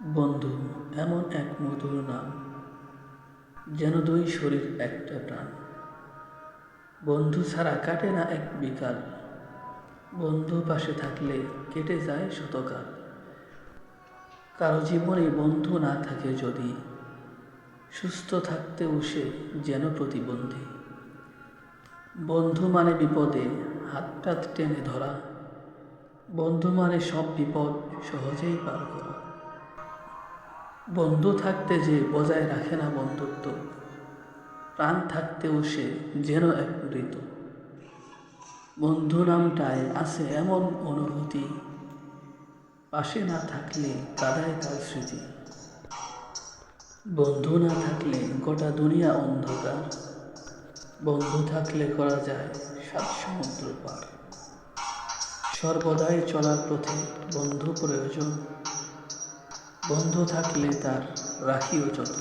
বন্ধু এমন এক মধুর নাম, যেন দুই শরীর একটা প্রাণ। বন্ধু ছাড়া কাটে না এক বিকাল, বন্ধু পাশে থাকলে কেটে যায় শতকাল। কারো জীবনে বন্ধু না থাকে যদি, সুস্থ থাকতেও সে যেন প্রতিবন্ধী। বন্ধু মানে বিপদে হাতটা টেনে ধরা, বন্ধু মানে সব বিপদ সহজেই পার করা। বন্ধু থাকতে যে বজায় রাখে না বন্ধুত্ব, প্রাণ থাকতেও সে যেন এক মৃত। বন্ধু নামটায় আছে এমন অনুভূতি, পাশে না থাকলে কাঁদায় তার স্মৃতি। বন্ধু না থাকলে গোটা দুনিয়া অন্ধকার, বন্ধু থাকলে করা যায় 7 সমুদ্র পার। সর্বদাই চলার পথে বন্ধু প্রয়োজন, বন্ধু থাকলে তার রাখিও যত।